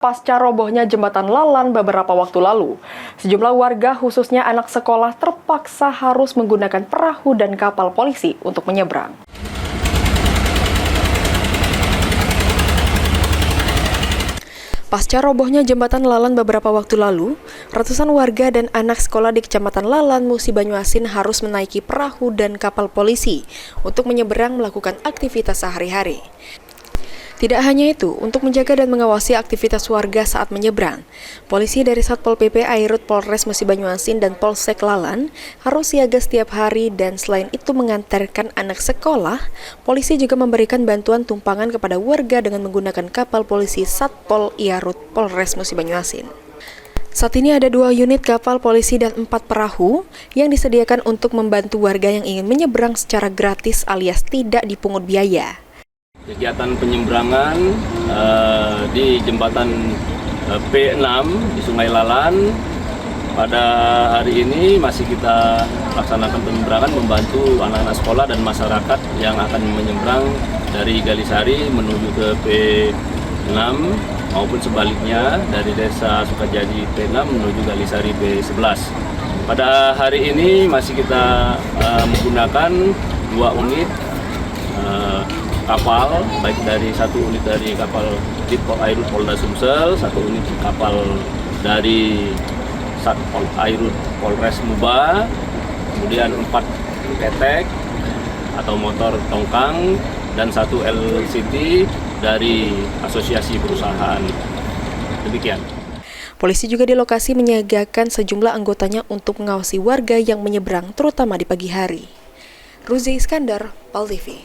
Pasca robohnya jembatan Lalan beberapa waktu lalu, sejumlah warga khususnya anak sekolah terpaksa harus menggunakan perahu dan kapal polisi untuk menyeberang. Pasca robohnya jembatan Lalan beberapa waktu lalu, ratusan warga dan anak sekolah di Kecamatan Lalan, Musi Banyuasin harus menaiki perahu dan kapal polisi untuk menyeberang melakukan aktivitas sehari-hari. Tidak hanya itu, untuk menjaga dan mengawasi aktivitas warga saat menyeberang, polisi dari Satpol PP Airut Polres Musi Banyuasin dan Polsek Lalan harus siaga setiap hari dan selain itu mengantarkan anak sekolah, polisi juga memberikan bantuan tumpangan kepada warga dengan menggunakan kapal polisi Satpol Airut Polres Musi Banyuasin. Saat ini ada 2 unit kapal polisi dan 4 perahu yang disediakan untuk membantu warga yang ingin menyeberang secara gratis alias tidak dipungut biaya. Kegiatan penyeberangan di jembatan P6 di Sungai Lalan pada hari ini masih kita laksanakan penyeberangan membantu anak-anak sekolah dan masyarakat yang akan menyeberang dari Galisari menuju ke P6 maupun sebaliknya dari Desa Sukajadi P6 menuju Galisari P11. Pada hari ini masih kita menggunakan 2 unit kapal, baik dari 1 unit dari kapal Ditpol Airut Polda Sumsel, 1 unit kapal dari Satpol Airut Polres Muba, kemudian 4 ketek atau motor tongkang, dan 1 LCT dari Asosiasi Perusahaan. Demikian. Polisi juga di lokasi menyiagakan sejumlah anggotanya untuk mengawasi warga yang menyeberang, terutama di pagi hari. Ruzi Iskandar, PAL TV.